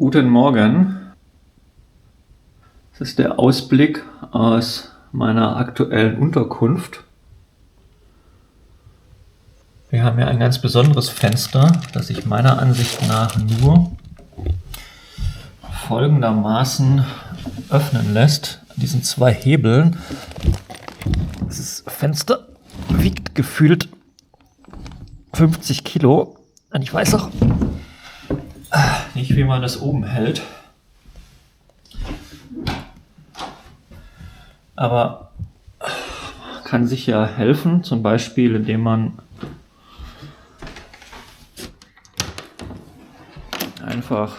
Guten Morgen. Das ist der Ausblick aus meiner aktuellen Unterkunft. Wir haben hier ein ganz besonderes Fenster, das sich meiner Ansicht nach nur folgendermaßen öffnen lässt. An diesen zwei Hebeln. Dieses Fenster wiegt gefühlt 50 Kilo. Und ich weiß auch nicht, wie man das oben hält. Aber kann sicher helfen, zum Beispiel indem man einfach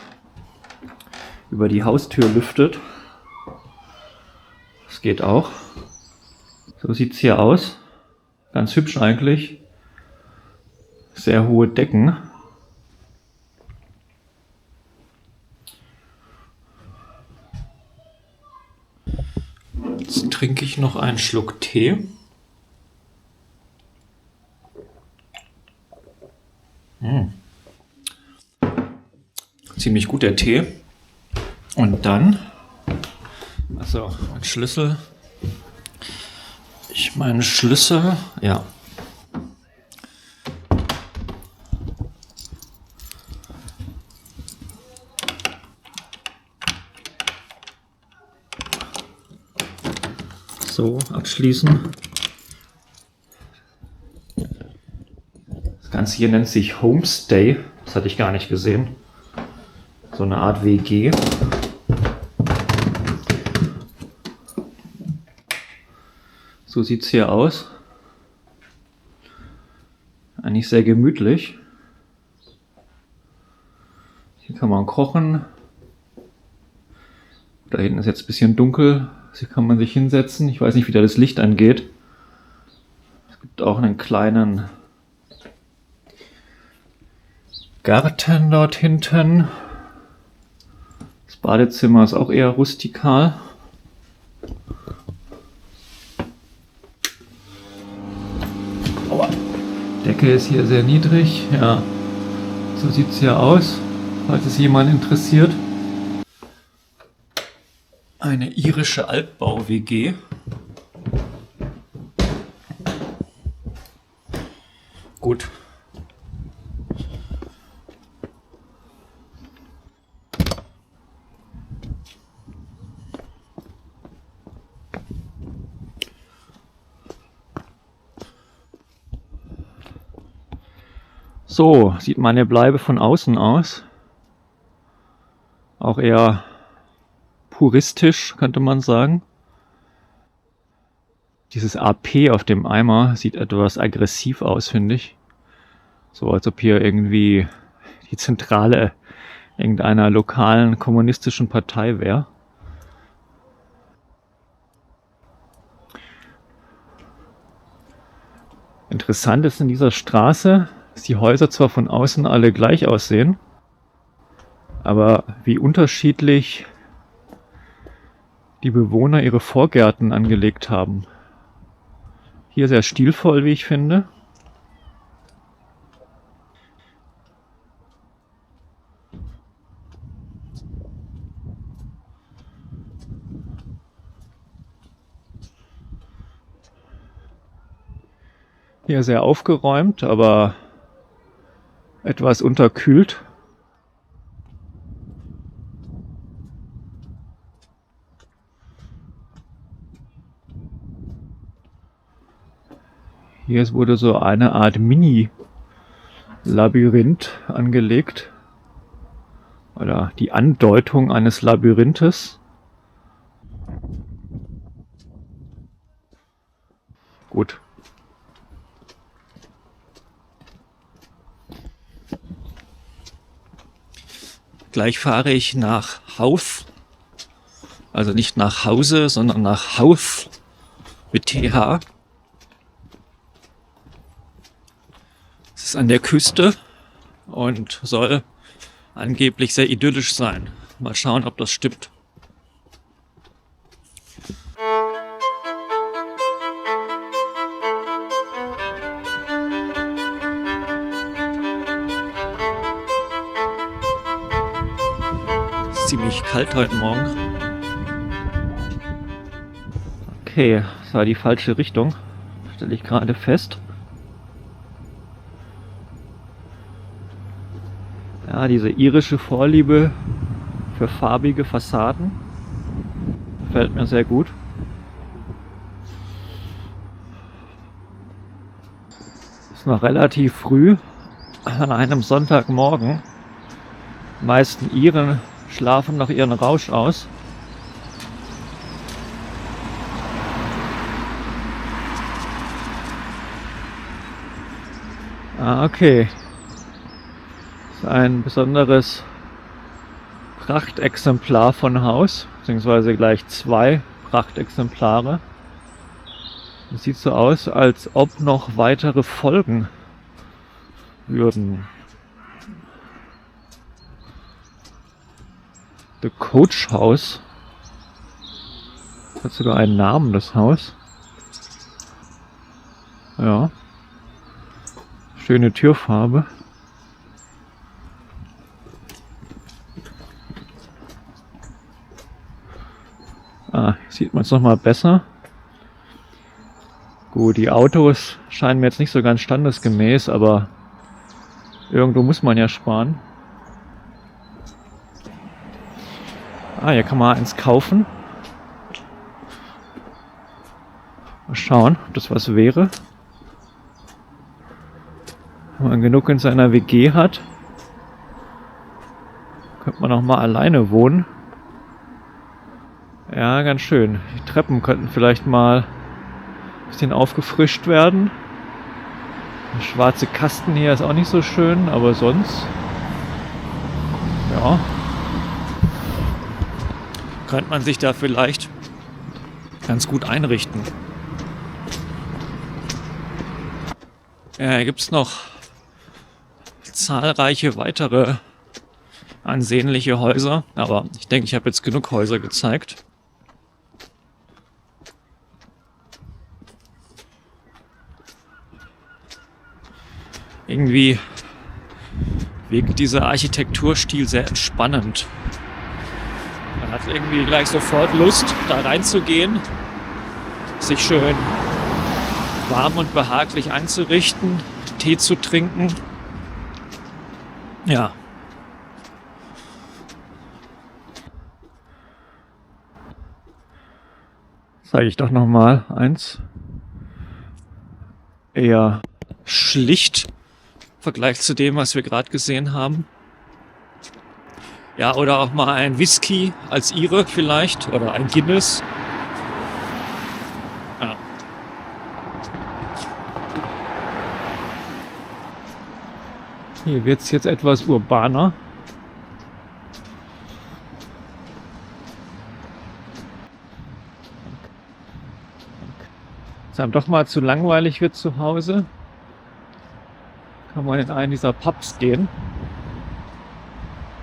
über die Haustür lüftet. Das geht auch. So sieht es hier aus. Ganz hübsch eigentlich. Sehr hohe Decken. Jetzt trinke ich noch einen Schluck Tee. Ziemlich gut der Tee. Und dann, also mein Schlüssel. Ja. So, abschließen. Das Ganze hier nennt sich Homestay. Das hatte ich gar nicht gesehen. So eine Art WG. So sieht es hier aus. Eigentlich sehr gemütlich. Hier kann man kochen. Da hinten ist jetzt ein bisschen dunkel. Hier kann man sich hinsetzen. Ich weiß nicht, wie da das Licht angeht. Es gibt auch einen kleinen Garten dort hinten. Das Badezimmer ist auch eher rustikal. Aua. Decke ist hier sehr niedrig. Ja, so sieht es hier aus, falls es jemand interessiert. Eine irische Altbau-WG. Gut. So sieht meine Bleibe von außen aus. Auch eher puristisch, könnte man sagen. Dieses AP auf dem Eimer sieht etwas aggressiv aus, finde ich. So als ob hier irgendwie die Zentrale irgendeiner lokalen kommunistischen Partei wäre. Interessant ist in dieser Straße, dass die Häuser zwar von außen alle gleich aussehen, aber wie unterschiedlich die Bewohner ihre Vorgärten angelegt haben. Hier sehr stilvoll, wie ich finde. Hier sehr aufgeräumt, aber etwas unterkühlt. Hier wurde so eine Art Mini-Labyrinth angelegt. Oder die Andeutung eines Labyrinthes. Gut. Gleich fahre ich nach Howth. Also nicht nach Hause, sondern nach Howth mit TH. Es ist an der Küste und soll angeblich sehr idyllisch sein. Mal schauen, ob das stimmt. ziemlich kalt heute Morgen. Okay, das war die falsche Richtung, stelle ich gerade fest. Ja, diese irische Vorliebe für farbige Fassaden gefällt mir sehr gut. Es ist noch relativ früh an einem Sonntagmorgen. Die meisten Iren schlafen noch ihren Rausch aus. Ah, okay. Das ist ein besonderes Prachtexemplar von Haus, beziehungsweise gleich 2 Prachtexemplare. Es sieht so aus, als ob noch weitere folgen würden. The Coach House. Hat sogar einen Namen, das Haus. Ja. Schöne Türfarbe. Ah, sieht man es nochmal besser. Gut, die Autos scheinen mir jetzt nicht so ganz standesgemäß, aber irgendwo muss man ja sparen. Ah, hier kann man eins kaufen. Mal schauen, ob das was wäre. Wenn man genug in seiner WG hat, könnte man auch mal alleine wohnen. Ja, ganz schön. Die Treppen könnten vielleicht mal ein bisschen aufgefrischt werden. Der schwarze Kasten hier ist auch nicht so schön, aber sonst, ja, könnte man sich da vielleicht ganz gut einrichten. Ja, hier gibt es noch zahlreiche weitere ansehnliche Häuser, aber ich denke, ich habe jetzt genug Häuser gezeigt. Irgendwie wirkt dieser Architekturstil sehr entspannend. Man hat irgendwie gleich sofort Lust, da reinzugehen, sich schön warm und behaglich einzurichten, Tee zu trinken. Ja. Zeige ich doch noch mal eins. Eher schlicht im Vergleich zu dem, was wir gerade gesehen haben. Ja, oder auch mal ein Whisky als Ire vielleicht oder ein Guinness. Ja. Hier wird es jetzt etwas urbaner. Wenn es einem doch mal zu langweilig wird zu Hause, kann man in einen dieser Pubs gehen.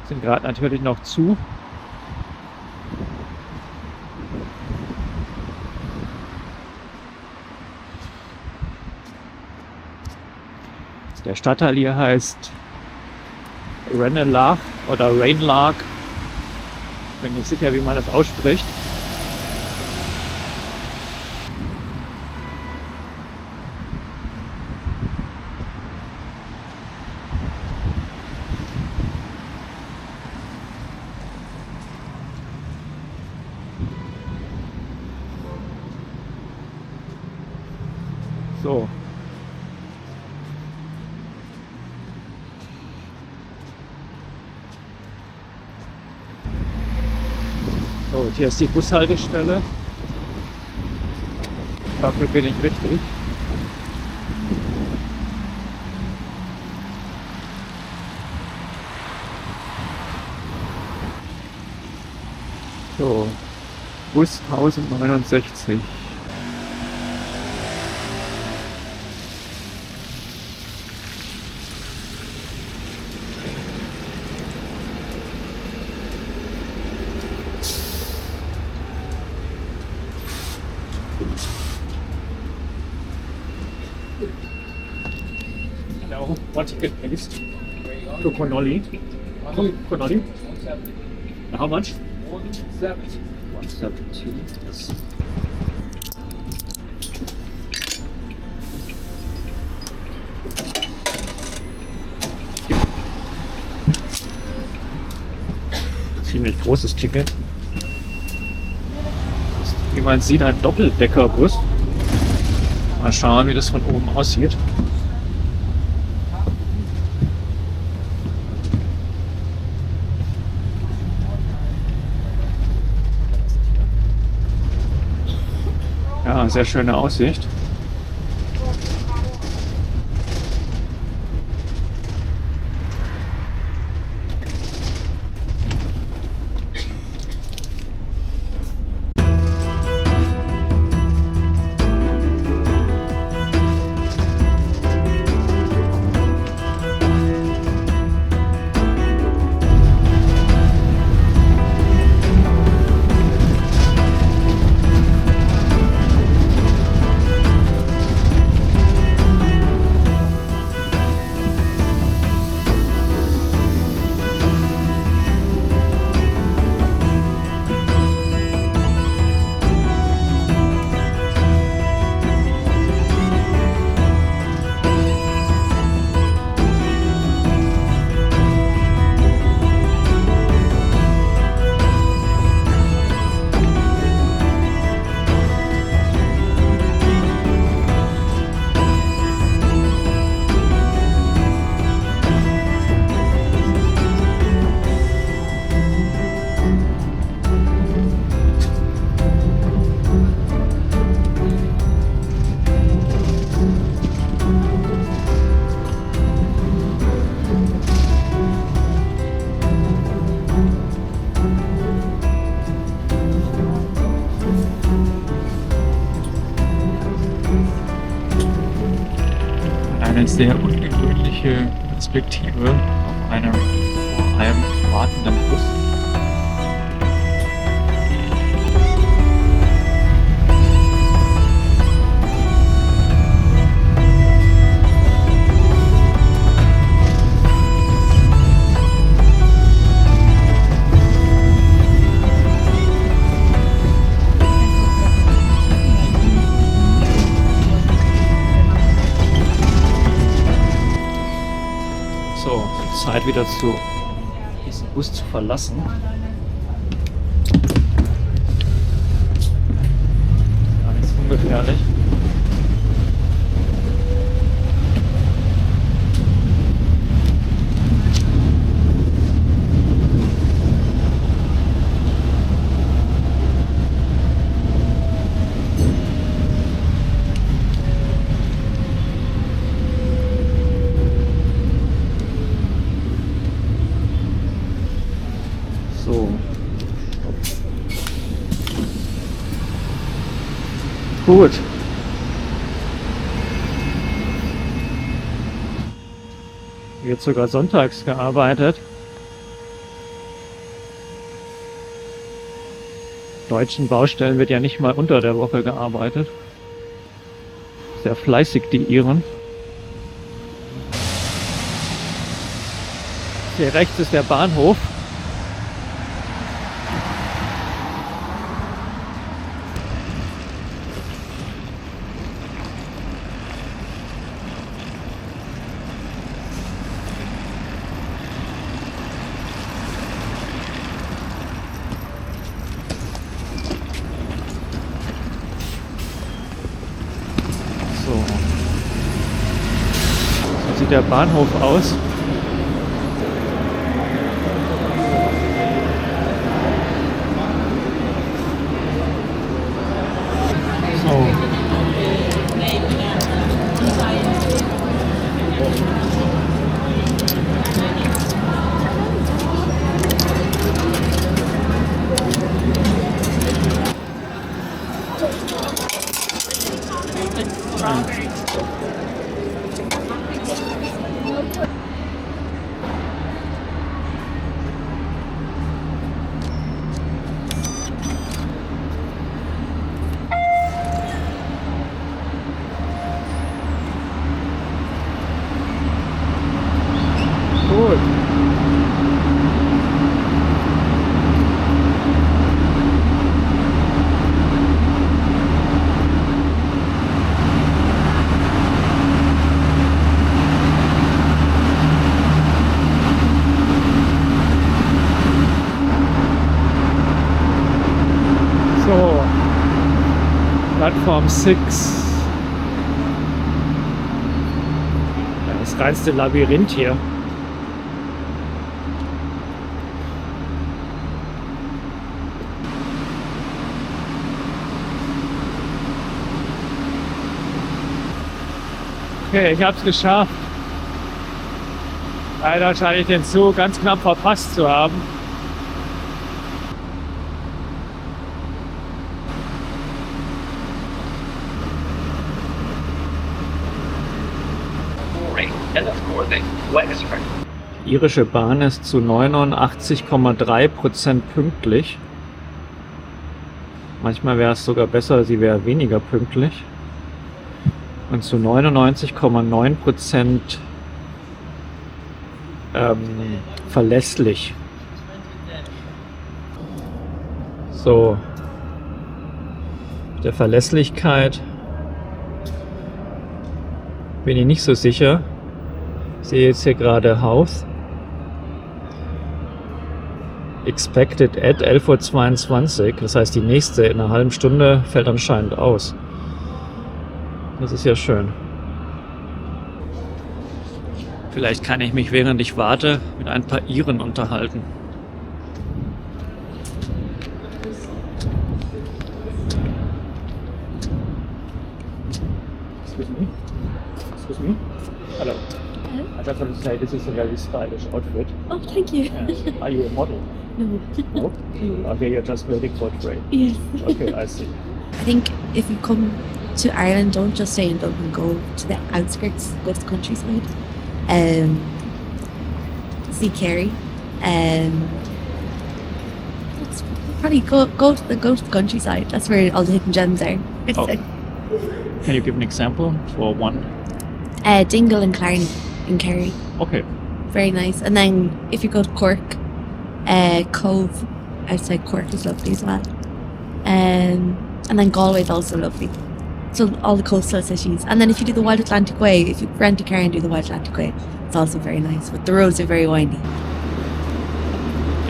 Sind gerade natürlich noch zu. Der Stadtteil hier heißt Ranelagh oder Ranelagh. Ich bin nicht sicher, wie man das ausspricht. So. So, und hier ist die Bushaltestelle. Dafür bin ich richtig. So, Bus 1069. Hello, what ticket please? To Connolly. Connolly? How much? 170. 170. Yes. Ziemlich großes Ticket. Das ist, wie man sieht, ein Doppeldeckerbus. Mal schauen, wie das von oben aussieht. Ja, sehr schöne Aussicht. Eine sehr ungewöhnliche Perspektive auf einem vor allem wartenden Bus. So, Zeit wieder diesen Bus zu verlassen. Gar nicht so ungefährlich. So. Gut. Wird sogar sonntags gearbeitet. Deutschen Baustellen wird ja nicht mal unter der Woche gearbeitet. Sehr fleißig die Iren. Hier rechts ist der Bahnhof. So sieht der Bahnhof aus. Platform 6. Das reinste Labyrinth hier. Okay, ich habe es geschafft. Leider scheine ich den Zug ganz knapp verpasst zu haben. Die irische Bahn ist zu 89,3% pünktlich. Manchmal wäre es sogar besser, sie wäre weniger pünktlich. Und zu 99,9% verlässlich. So. Der Verlässlichkeit bin ich nicht so sicher. Ich sehe jetzt hier gerade House. Expected at 11:22 Uhr. Das heißt, die nächste in einer halben Stunde fällt anscheinend aus. Das ist ja schön. Vielleicht kann ich mich, während ich warte, mit ein paar Iren unterhalten. Excuse me. Excuse me. Hello. I just want to say this is a very stylish outfit. Oh, thank you. Yes. Are you a model? No. No? Okay, you're just waiting for a train. Yes. Okay, I see. I think if you come to Ireland, don't just stay in Dublin, go to the outskirts, go to the countryside. See Kerry. That's probably go to the countryside. That's where all the hidden gems are. Oh. Can you give an example for one? Dingle and Clarny in Kerry. Okay. Very nice. And then if you go to Cork, Cove outside Cork is lovely as well. And then Galway is also lovely. So all the coastal cities. And then if you do the Wild Atlantic Way, if you rent a car and do the Wild Atlantic Way, it's also very nice. But the roads are very windy.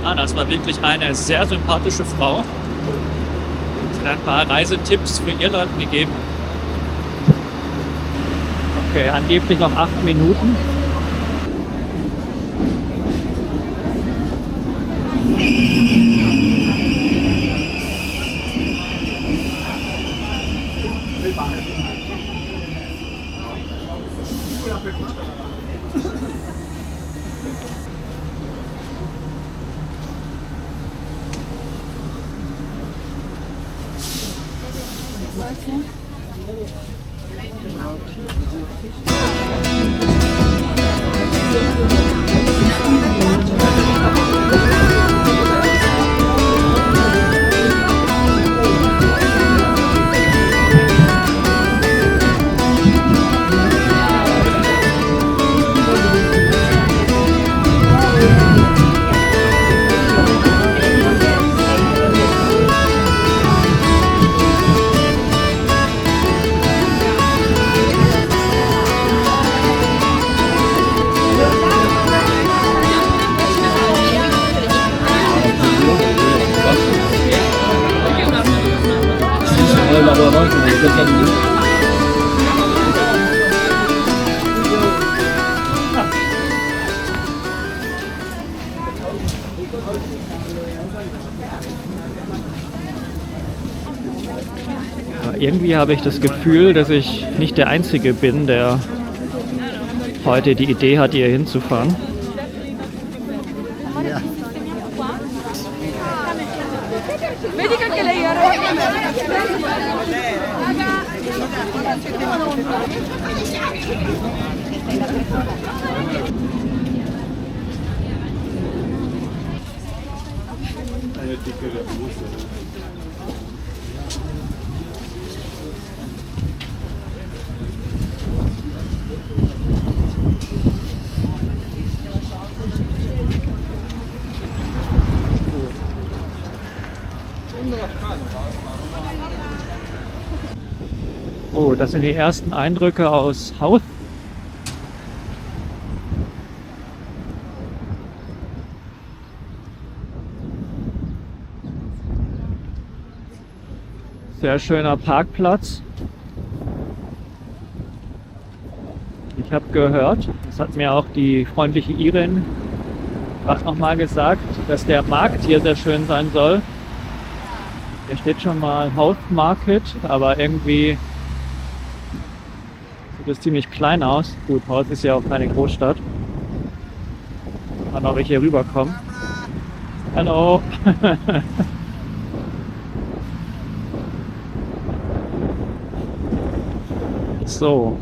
Ja, das war wirklich eine sehr sympathische Frau. Sie hat ein paar Reisetipps für Irland gegeben. Okay, angeblich noch 8 Minuten. Irgendwie habe ich das Gefühl, dass ich nicht der Einzige bin, der heute die Idee hat, hier hinzufahren. Oh, das sind die ersten Eindrücke aus Howth. Sehr schöner Parkplatz. Ich habe gehört, das hat mir auch die freundliche Irin gerade nochmal gesagt, dass der Markt hier sehr schön sein soll. Hier steht schon mal House Market, aber irgendwie sieht es ziemlich klein aus. Gut, Haus ist ja auch keine Großstadt. Kann auch ich hier rüberkommen. Hallo! So.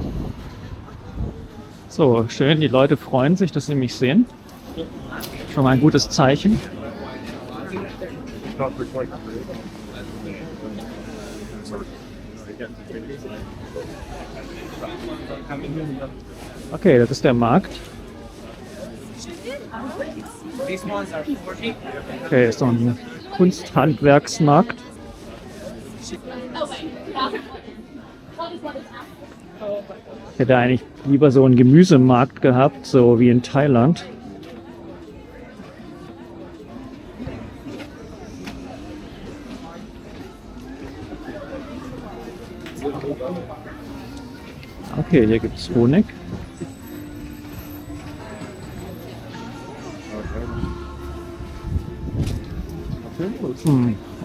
So, schön, die Leute freuen sich, dass sie mich sehen. Schon mal ein gutes Zeichen. Okay, das ist der Markt. Okay, ist so ein Kunsthandwerksmarkt. Ich hätte eigentlich lieber so einen Gemüsemarkt gehabt, so wie in Thailand. Okay, hier gibt es Honig.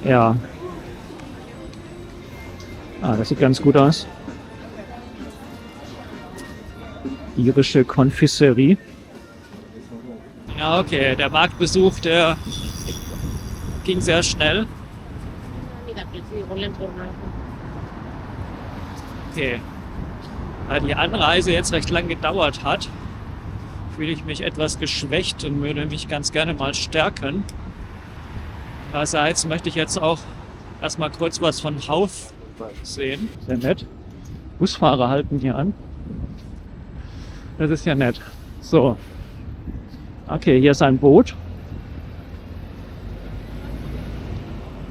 Ja. Ah, das sieht ganz gut aus. Irische Konfiserie. Ja, okay, der Marktbesuch, der ging sehr schnell. Okay. Da die Anreise jetzt recht lang gedauert hat, fühle ich mich etwas geschwächt und würde mich ganz gerne mal stärken. Andererseits möchte ich jetzt auch erstmal kurz was von Haus sehen. Sehr nett. Busfahrer halten hier an. Das ist ja nett. So. Okay, hier ist ein Boot.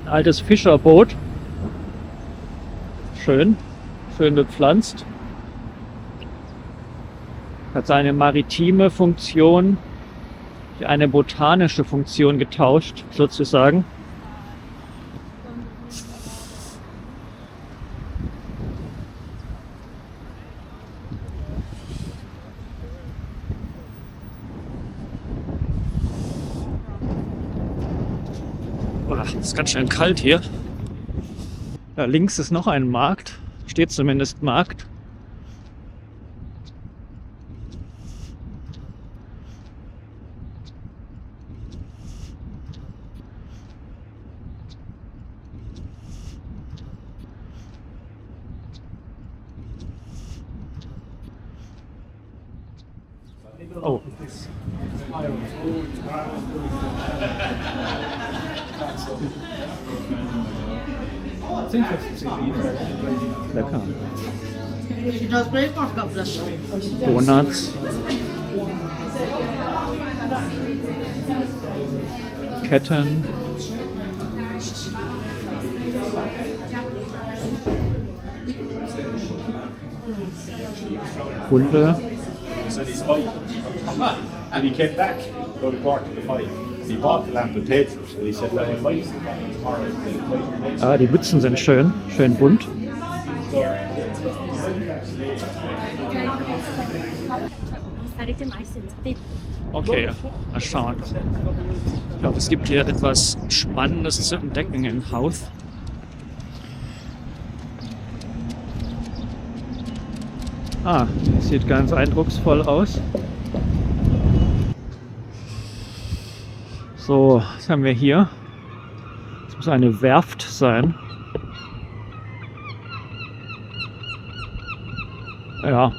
Ein altes Fischerboot. Schön. Schön bepflanzt. Hat seine maritime Funktion für eine botanische Funktion getauscht, sozusagen. Boah, es ist ganz schön kalt hier. Da links ist noch ein Markt. Steht zumindest Markt. Oh. Lecker. Donuts. Ketten. Hunde. And he came back about 4:45. He bought the lamp and paid for it. And he said, "Well, I might tomorrow." Ah, die Mützen sind schön, schön bunt. Okay, mal schauen. Ich glaube, es gibt hier etwas Spannendes zu entdecken im Haus. Ah, sieht ganz eindrucksvoll aus. So, was haben wir hier? Das muss eine Werft sein. Ja.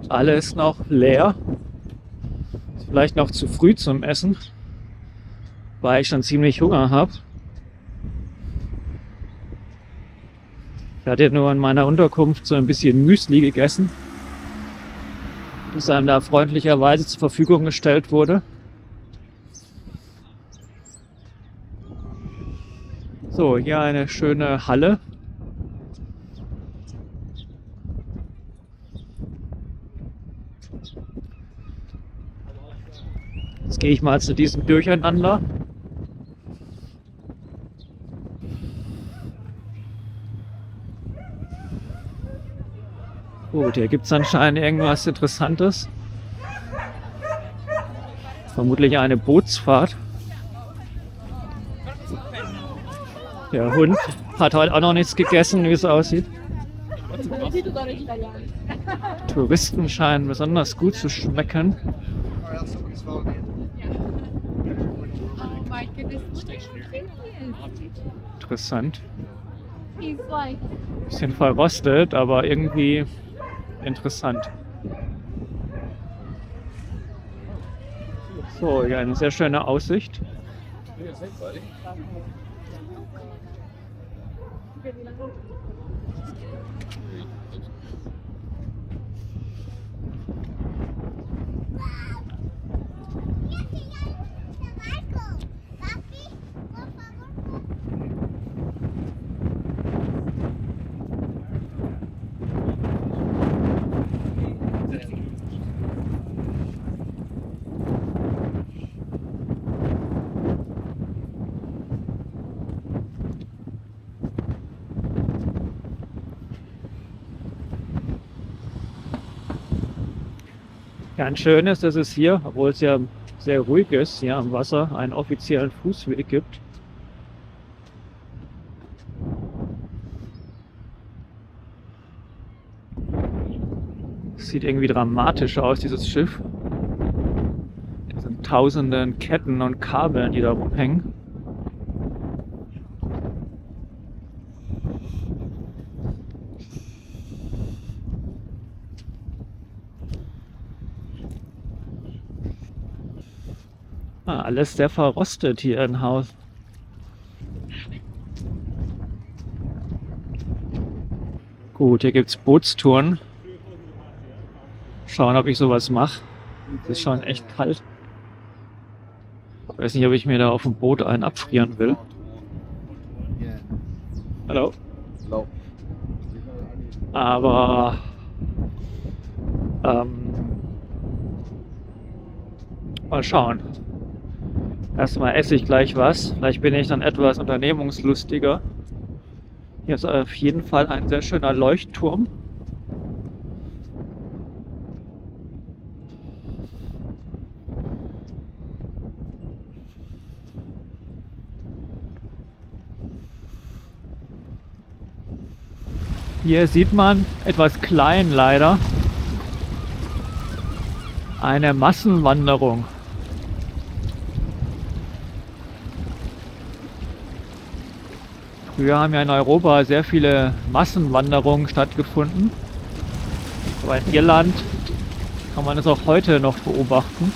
Alles noch leer. Ist vielleicht noch zu früh zum Essen, weil ich schon ziemlich Hunger habe. Ich hatte nur in meiner Unterkunft so ein bisschen Müsli gegessen, das einem da freundlicherweise zur Verfügung gestellt wurde. So, hier eine schöne Halle. Jetzt gehe ich mal zu diesem Durcheinander. Gut, hier gibt es anscheinend irgendwas Interessantes. Vermutlich eine Bootsfahrt. Der Hund hat heute auch noch nichts gegessen, wie es aussieht. Touristen scheinen besonders gut zu schmecken. Oh my goodness, look at how big he is. Interessant. He's like, Bisschen verrostet, aber irgendwie interessant. So, hier eine sehr schöne Aussicht. Ganz schön ist, dass es hier, obwohl es ja sehr ruhig ist, hier am Wasser einen offiziellen Fußweg gibt. Sieht irgendwie dramatisch aus, dieses Schiff. Es sind tausenden Ketten und Kabeln, die da rumhängen. Alles sehr verrostet hier im Haus. Gut, hier gibt es Bootstouren. Schauen, ob ich sowas mache. Es ist schon echt kalt. Ich weiß nicht, ob ich mir da auf dem Boot einen abfrieren will. Hallo? Aber mal schauen. Erstmal esse ich gleich was. Vielleicht bin ich dann etwas unternehmungslustiger. Hier ist auf jeden Fall ein sehr schöner Leuchtturm. Hier sieht man, etwas klein leider, eine Massenwanderung. Früher haben ja in Europa sehr viele Massenwanderungen stattgefunden. Aber in Irland kann man es auch heute noch beobachten.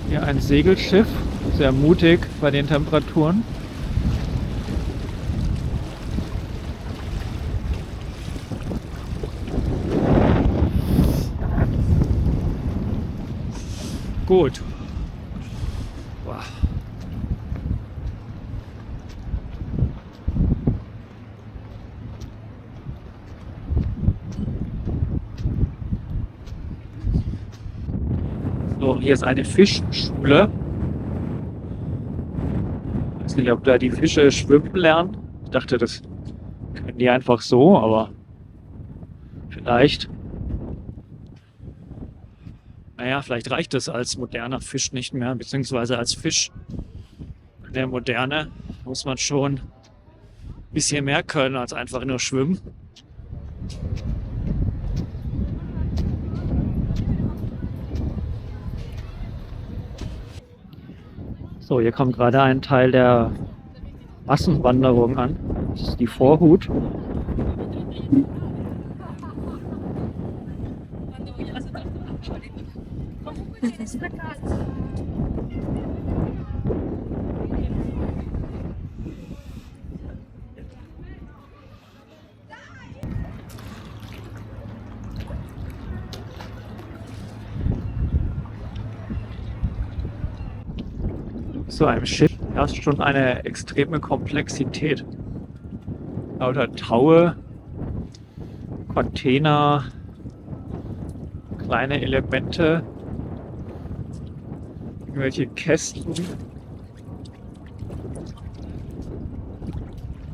Hier ein Segelschiff, sehr mutig bei den Temperaturen. Gut. Boah. So, hier ist eine Fischschule. Ich weiß nicht, ob da die Fische schwimmen lernen. Ich dachte, das können die einfach so, aber vielleicht. Naja, vielleicht reicht es als moderner Fisch nicht mehr, beziehungsweise als Fisch in der Moderne muss man schon ein bisschen mehr können als einfach nur schwimmen. So, hier kommt gerade ein Teil der Massenwanderung an. Das ist die Vorhut. So einem Schiff herrscht schon eine extreme Komplexität. Lauter Taue, Container, kleine Elemente, irgendwelche Kästen.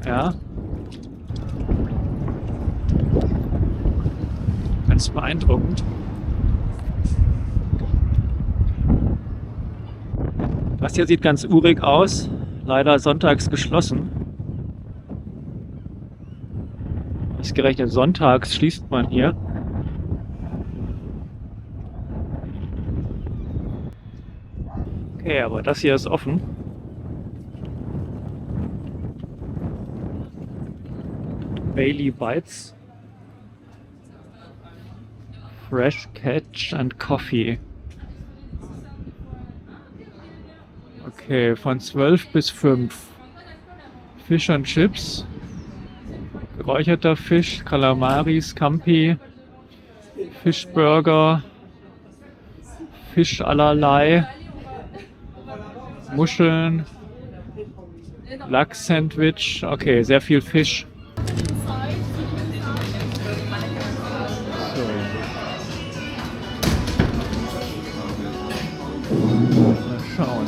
Ja. Ganz beeindruckend. Das hier sieht ganz urig aus. Leider sonntags geschlossen. Ausgerechnet sonntags schließt man hier. Okay, aber das hier ist offen. Bailey Bites. Fresh Catch and Coffee. Okay, von 12 bis 5. Fish and Chips. Geräucherter Fisch, Kalamari, Scampi, Fischburger, Fisch allerlei, Muscheln, Lachs-Sandwich. Okay, sehr viel Fisch. Mal schauen.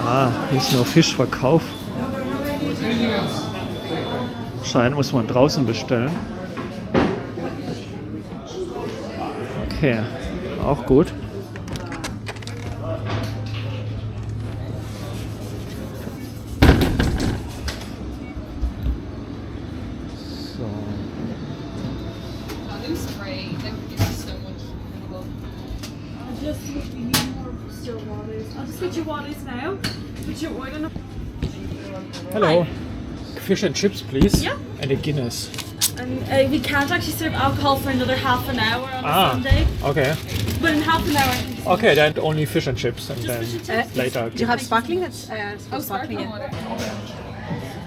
Ah, hier ist nur Fischverkauf. Schein muss man draußen bestellen. Okay, auch gut. So. Just we need more still waters. I'll just get your waters now. Put your order. Hello. Fish and chips, please. Yeah. And a Guinness. And we can't actually serve alcohol for another half an hour on a Sunday. Okay. But in half an hour. Okay, then only fish and chips and then later. Do you have sparkling? It's sparkling. Yeah.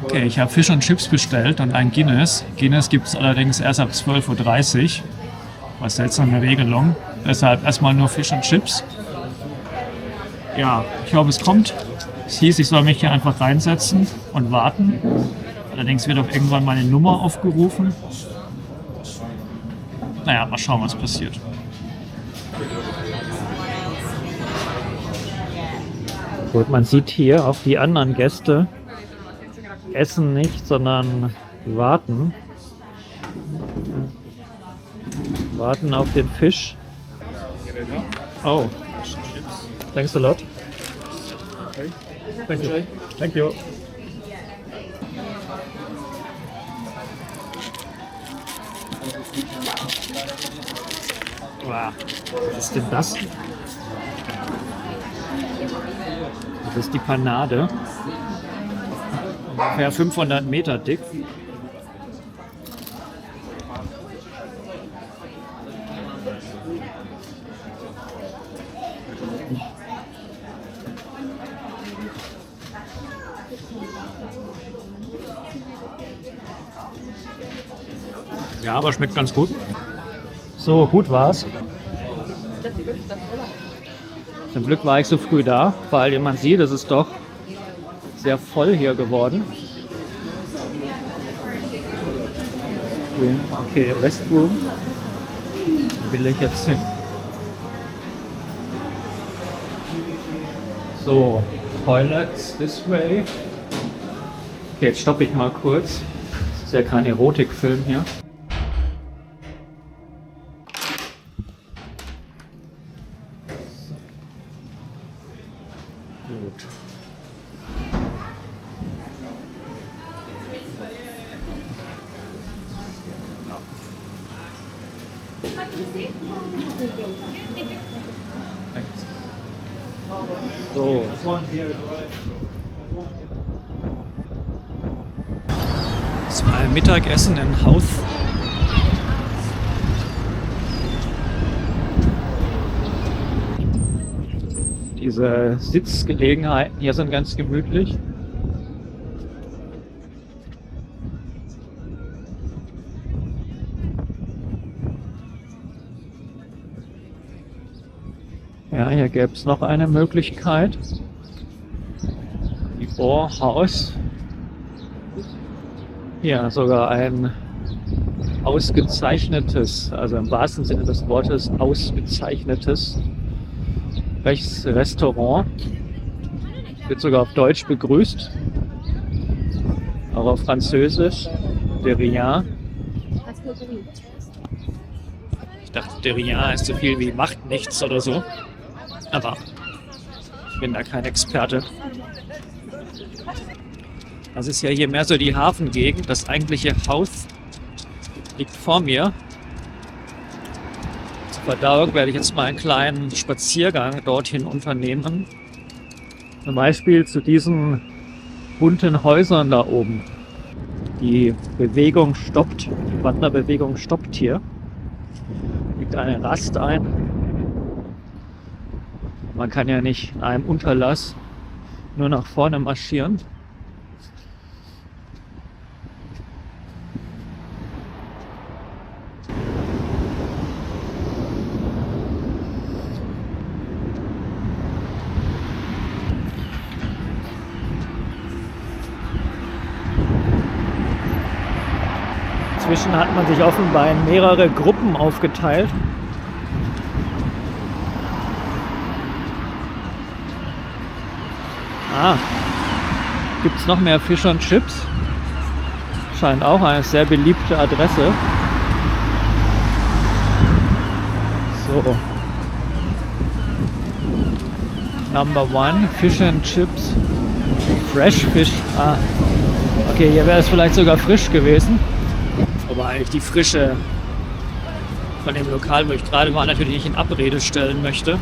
Okay, ich habe Fish and Chips bestellt und ein Guinness. Guinness gibt es allerdings erst ab 12:30 Uhr. Was seltsame Regelung. Deshalb erstmal nur Fish and Chips. Ja, ich hoffe es kommt. Es hieß, ich soll mich hier einfach reinsetzen und warten. Allerdings wird auch irgendwann meine Nummer aufgerufen. Naja, mal schauen, was passiert. Gut, man sieht hier auch die anderen Gäste essen nicht, sondern warten. Warten auf den Fisch. Oh, thanks a lot. Thank you. Thank you. Wow, was ist denn das? Das ist die Panade. Ungefähr 500 Meter dick. Ja, aber schmeckt ganz gut. So, gut war's. Zum Glück war ich so früh da, weil wie man sieht, es ist doch sehr voll hier geworden. Okay, Restroom. Wo will ich jetzt hin? So, Toilets this way. Okay, jetzt stoppe ich mal kurz. Das ist ja kein Erotikfilm hier. Gut. So. Das war ein Mittagessen in Haus. Diese Sitzgelegenheiten hier sind ganz gemütlich. Ja, hier gäbe es noch eine Möglichkeit. Die Ohrhaus. Hier sogar ein ausgezeichnetes, also im wahrsten Sinne des Wortes ausgezeichnetes Restaurant. Wird sogar auf Deutsch begrüßt. Auch auf Französisch. De rien. Ich dachte, de rien heißt so viel wie macht nichts oder so. Aber ich bin da kein Experte. Das ist ja hier mehr so die Hafengegend. Das eigentliche Haus liegt vor mir. Zur Verdauung werde ich jetzt mal einen kleinen Spaziergang dorthin unternehmen. Zum Beispiel zu diesen bunten Häusern da oben. Die Bewegung stoppt, die Wanderbewegung stoppt hier. Liegt eine Rast ein. Man kann ja nicht in einem Unterlass nur nach vorne marschieren. Inzwischen hat man sich offenbar in mehrere Gruppen aufgeteilt. Gibt es noch mehr Fish and Chips? Scheint auch eine sehr beliebte Adresse. So. Number 1, Fish and Chips. Fresh Fish. Okay, hier wäre es vielleicht sogar frisch gewesen. Aber eigentlich die Frische von dem Lokal, wo ich gerade war, natürlich nicht in Abrede stellen möchte.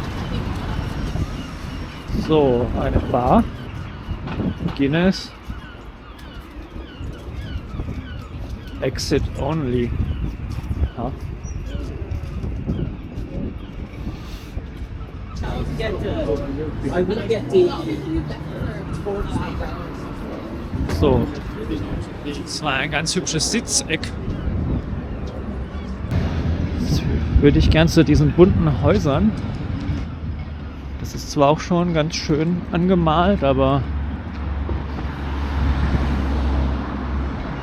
So, eine Bar. Guinness. Exit only. Ja. So. Das war ein ganz hübsches Sitzeck. Jetzt würde ich gern zu diesen bunten Häusern. Das ist zwar auch schon ganz schön angemalt, aber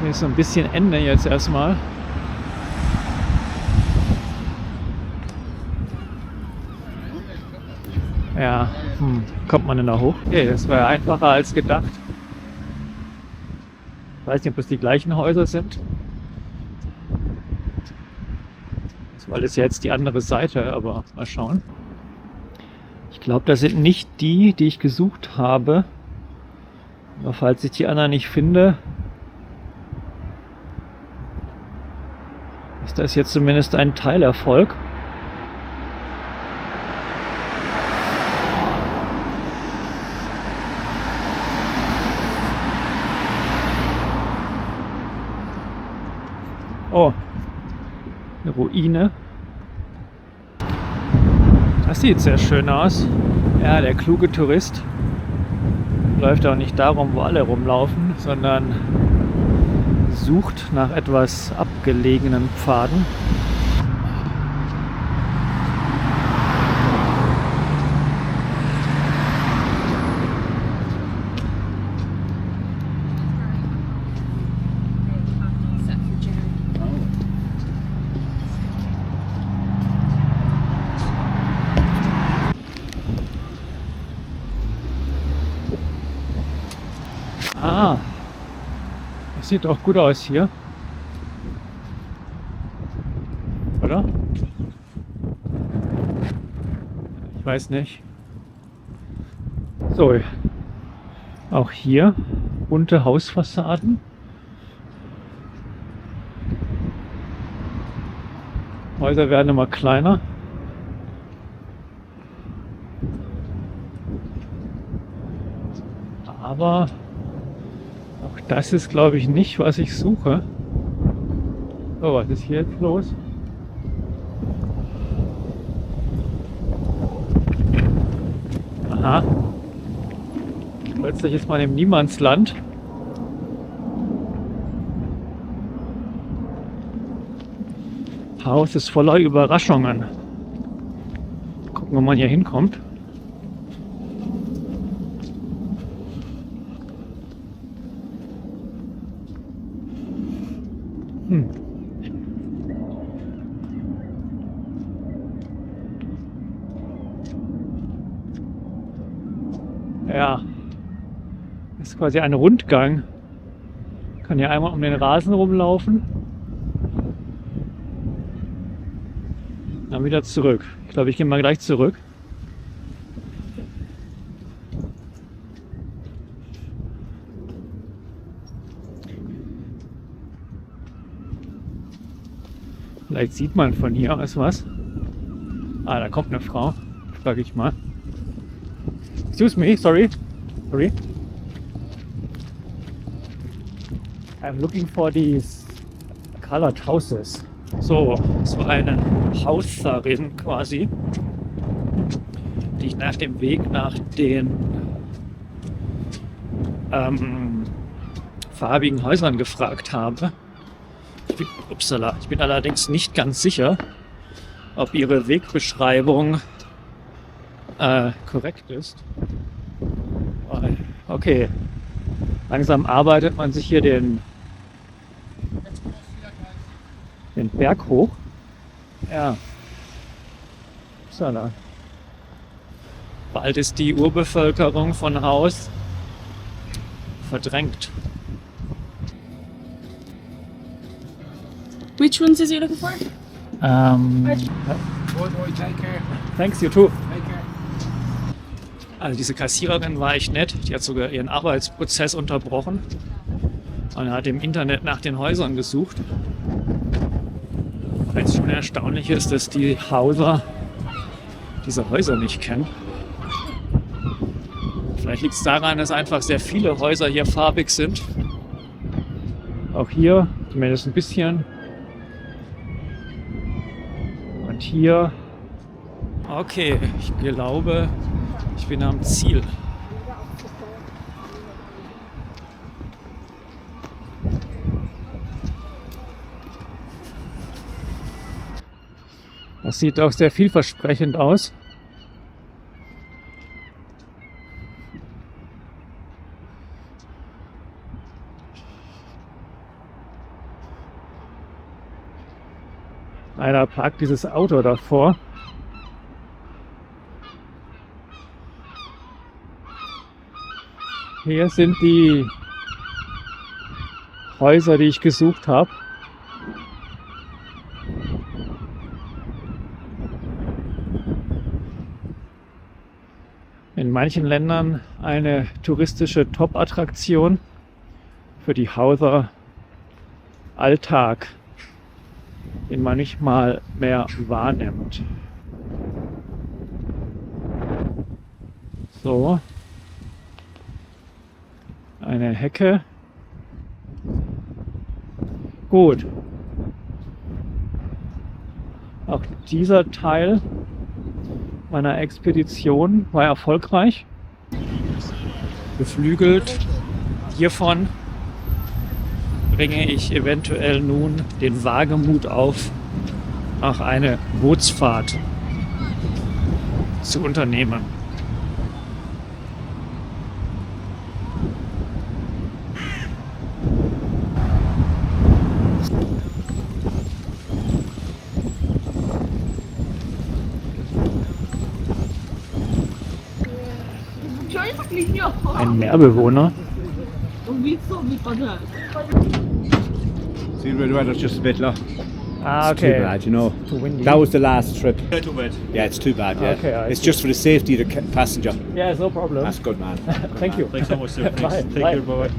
hier ist so ein bisschen Ende jetzt erstmal. Ja, kommt man denn da hoch? Okay, das war ja einfacher als gedacht. Ich weiß nicht, ob das die gleichen Häuser sind. Weil es jetzt die andere Seite, aber mal schauen. Ich glaube, das sind nicht die, die ich gesucht habe. Aber falls ich die anderen nicht finde, ist das jetzt zumindest ein Teilerfolg. Oh, eine Ruine. Das sieht sehr schön aus. Ja, der kluge Tourist läuft auch nicht darum, wo alle rumlaufen, sondern sucht nach etwas abgelegenen Pfaden. Das sieht doch gut aus hier. Oder? Ich weiß nicht. So. Auch hier bunte Hausfassaden. Häuser werden immer kleiner. Aber auch das ist, glaube ich, nicht, was ich suche. So, was ist hier jetzt los? Aha. Plötzlich ist man im Niemandsland. Haus ist voller Überraschungen. Gucken gucken, wo man hier hinkommt. Ja, das ist quasi ein Rundgang. Kann hier einmal um den Rasen rumlaufen. Dann wieder zurück. Ich glaube, ich gehe mal gleich zurück. Vielleicht sieht man von hier aus was. Ah, da kommt eine Frau. Frage ich mal. Excuse me, sorry. I'm looking for these colored houses. So eine Hauserin quasi, die ich nach dem Weg nach den farbigen Häusern gefragt habe. Ich bin allerdings nicht ganz sicher, ob ihre Wegbeschreibung korrekt ist. Okay, langsam arbeitet man sich hier den Berg hoch. Ja. Upsala. Bald ist die Urbevölkerung von Haus verdrängt. Which ones is he looking for? Thanks, you too. Also diese Kassiererin war echt nett. Die hat sogar ihren Arbeitsprozess unterbrochen und hat im Internet nach den Häusern gesucht. Weil es schon erstaunlich ist, dass die Hauser diese Häuser nicht kennen. Vielleicht liegt es daran, dass einfach sehr viele Häuser hier farbig sind. Auch hier zumindest ein bisschen. Und hier. Okay, ich glaube, ich bin am Ziel. Das sieht auch sehr vielversprechend aus. Leider parkt dieses Auto davor. Hier sind die Häuser, die ich gesucht habe. In manchen Ländern eine touristische Top-Attraktion, für die Hauser Alltag, den man nicht mal mehr wahrnimmt. So, eine Hecke. Gut. Auch dieser Teil meiner Expedition war erfolgreich. Beflügelt hiervon bringe ich eventuell nun den Wagemut auf, auch eine Bootsfahrt zu unternehmen. Ein Meerbewohner. See, the weather's just a bit low. Ah, It's too bad, you know. Too windy. That was the last trip. Too bad. Yeah, it's too bad, yeah. Okay, I it's see. just for the safety of the passenger. Yeah, no problem. That's good, man. Thank you. Thanks so much, sir. Bye. Thanks. Take Bye. care. Bye.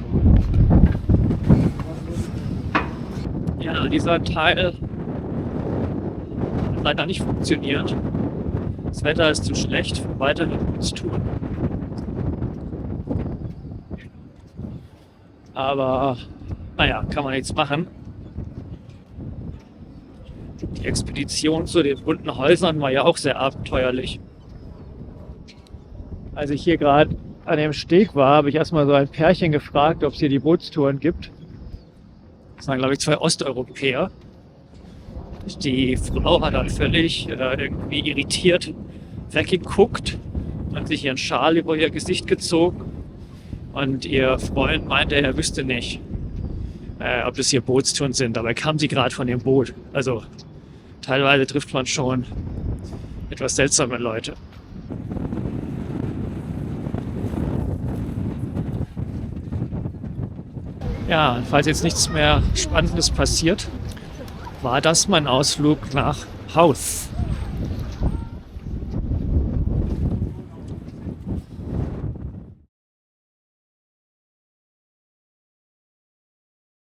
Ja, dieser Teil hat leider nicht funktioniert. Das Wetter ist zu schlecht für weitere Bootstouren. Aber naja, kann man nichts machen. Die Expedition zu den bunten Häusern war ja auch sehr abenteuerlich. Als ich hier gerade an dem Steg war, habe ich erstmal so ein Pärchen gefragt, ob es hier die Bootstouren gibt. Das waren, glaube ich, 2 Osteuropäer. Die Frau hat dann völlig irgendwie irritiert weggeguckt und sich ihren Schal über ihr Gesicht gezogen. Und ihr Freund meinte, er wüsste nicht, ob das hier Bootstouren sind. Dabei kam sie gerade von dem Boot. Also teilweise trifft man schon etwas seltsame Leute. Ja, falls jetzt nichts mehr Spannendes passiert, war das mein Ausflug nach Howth.